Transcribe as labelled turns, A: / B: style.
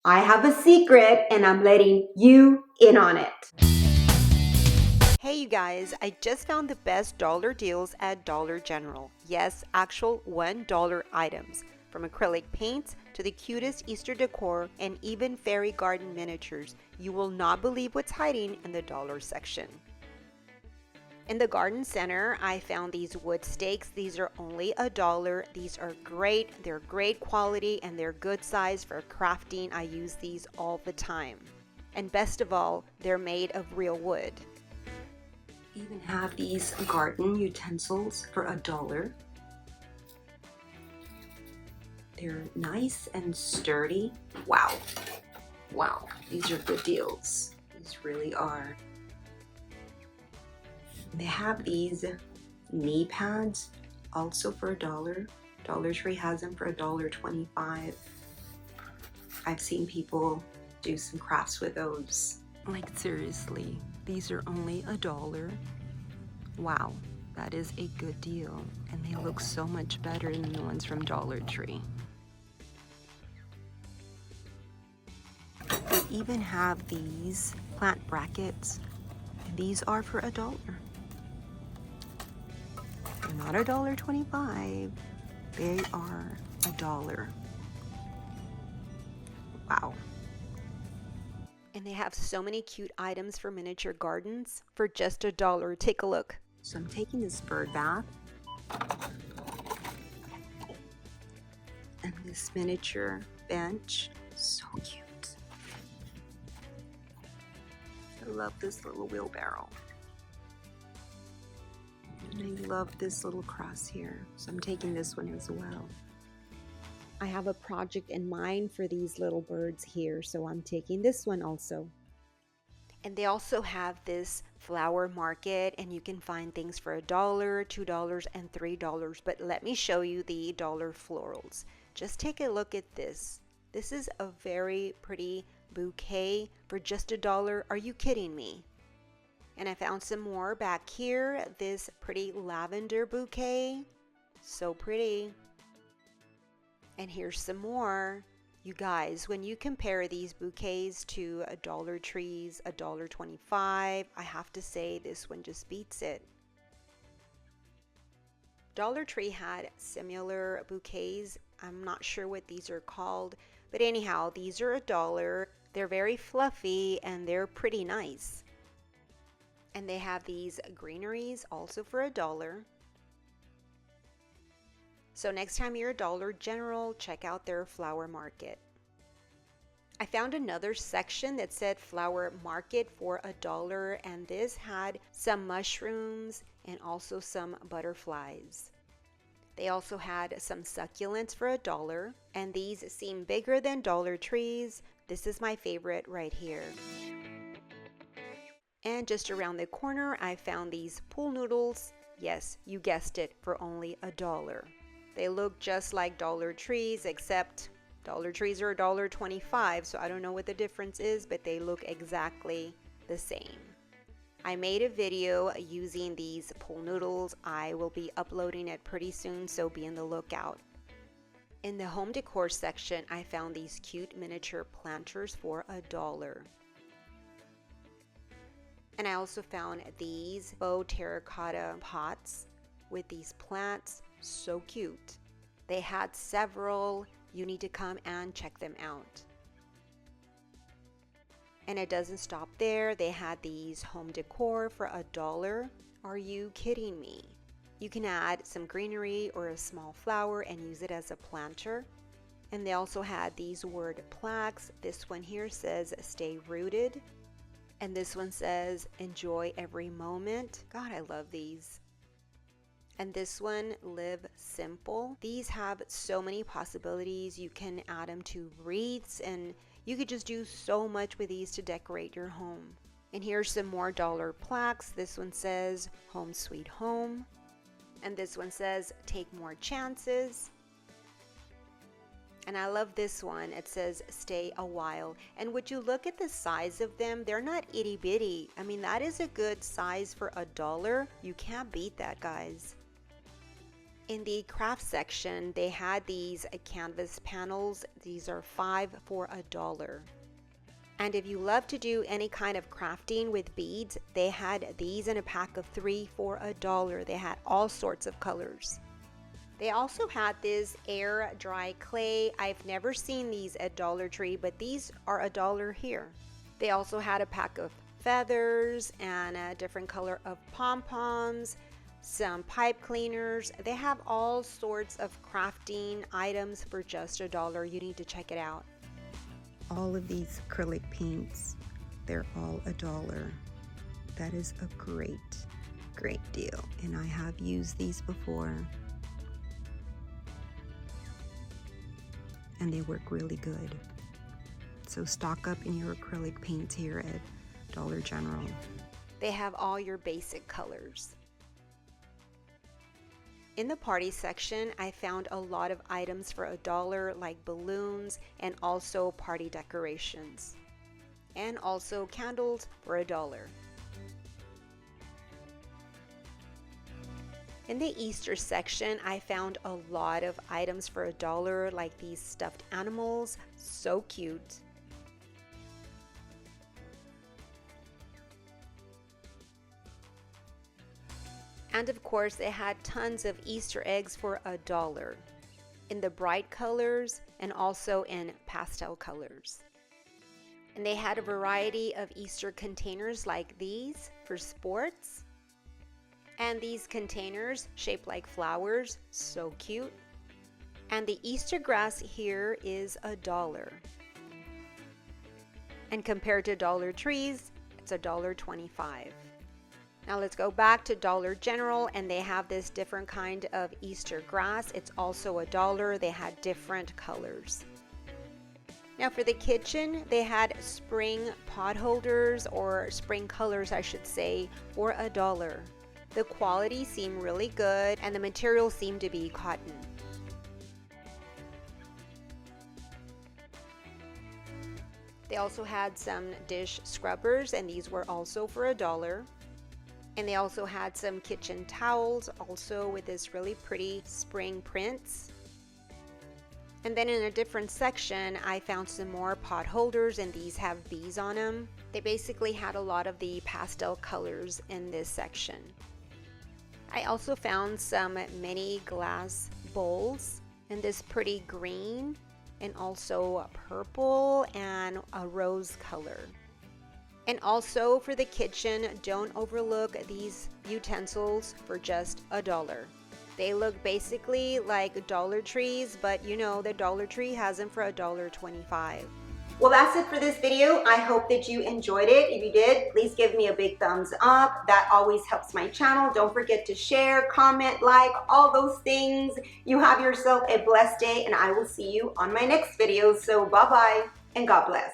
A: I have a secret and I'm letting you in on it.
B: Hey you guys, I just found the best dollar deals at Dollar General. Yes, actual $1 items. From acrylic paints to the cutest Easter decor and even fairy garden miniatures. You will not believe what's hiding in the dollar section. In the garden center, I found these wood stakes. These are only $1. These are great. They're great quality and they're good size for crafting. I use these all the time. And best of all, they're made of real wood.
A: Even have these garden utensils for $1. They're nice and sturdy. Wow. Wow, these are good deals. These really are. They have these knee pads also for $1. Dollar Tree has them for $1.25. I've seen people do some crafts with those. Like seriously, these are only $1. Wow, that is a good deal. And they look so much better than the ones from Dollar Tree. They even have these plant brackets. And these are for $1. They're not $1.25. They are $1. Wow.
B: And they have so many cute items for miniature gardens for just $1. Take a look.
A: So I'm taking this bird bath and this miniature bench. So cute. I love this little wheelbarrow. And I love this little cross here. So I'm taking this one as well.
B: I have a project in mind for these little birds here, so I'm taking this one also. And they also have this flower market, and you can find things for $1, $2, and $3. But let me show you the dollar florals. Just take a look at this. This is a very pretty bouquet for just $1. Are you kidding me? And I found some more back here. This pretty lavender bouquet. So pretty. And here's some more. You guys, when you compare these bouquets to a Dollar Tree's $1.25, I have to say this one just beats it. Dollar Tree had similar bouquets. I'm not sure what these are called, but anyhow, these are $1. They're very fluffy and they're pretty nice. And they have these greeneries also for $1. So next time you're at Dollar General, check out their flower market. I found another section that said flower market for $1, and this had some mushrooms and also some butterflies. They also had some succulents for $1, and these seem bigger than Dollar Tree's. This is my favorite right here. And just around the corner, I found these pool noodles. Yes, you guessed it, for only $1. They look just like Dollar Tree's, except Dollar Tree's are $1.25, so I don't know what the difference is, but they look exactly the same. I made a video using these pool noodles. I will be uploading it pretty soon, so be on the lookout. In the home decor section, I found these cute miniature planters for $1. And I also found these faux terracotta pots with these plants. So cute. They had several. You need to come and check them out. And it doesn't stop there. They had these home decor for $1. Are you kidding me? You can add some greenery or a small flower and use it as a planter. And they also had these word plaques. This one here says stay rooted. And this one says enjoy every moment. God, I love these. And this one, live simple. These have so many possibilities. You can add them to wreaths, and you could just do so much with these to decorate your home. And here's some more dollar plaques. This one says home sweet home. And this one says take more chances. And I love this one. It says stay a while. And would you look at the size of them? They're not itty bitty. I mean, that is a good size for $1. You can't beat that, guys. In the craft section, they had these canvas panels. These are 5 for $1. And if you love to do any kind of crafting with beads, they had these in a pack of 3 for $1. They had all sorts of colors. They also had this air dry clay. I've never seen these at Dollar Tree, but these are $1 here. They also had a pack of feathers and a different color of pom-poms, some pipe cleaners. They have all sorts of crafting items for just $1. You need to check it out.
A: All of these acrylic paints, they're all $1. That is a great deal. And I have used these before. And they work really good. So stock up in your acrylic paints here at Dollar General.
B: They have all your basic colors. In the party section, I found a lot of items for $1, like balloons and also party decorations. And also candles for $1. In the Easter section, I found a lot of items for $1, like these stuffed animals, so cute. And of course, they had tons of Easter eggs for $1 in the bright colors and also in pastel colors. And they had a variety of Easter containers like these for sports. And these containers shaped like flowers, so cute. And the Easter grass here is $1. And compared to Dollar Trees, it's $1.25. Now let's go back to Dollar General, and they have this different kind of Easter grass. It's also $1. They had different colors. Now for the kitchen, they had spring pot holders, or spring colors I should say, for $1. The quality seemed really good and the material seemed to be cotton. They also had some dish scrubbers, and these were also for $1. And they also had some kitchen towels, also with this really pretty spring prints. And then in a different section, I found some more pot holders, and these have bees on them. They basically had a lot of the pastel colors in this section. I also found some mini glass bowls in this pretty green and also purple and a rose color. And also for the kitchen, don't overlook these utensils for just $1. They look basically like Dollar Trees, but you know the Dollar Tree has them for $1.25. Well, that's it for this video. I hope that you enjoyed it. If you did, please give me a big thumbs up. That always helps my channel. Don't forget to share, comment, like, all those things. You have yourself a blessed day, and I will see you on my next video. So bye-bye and God bless.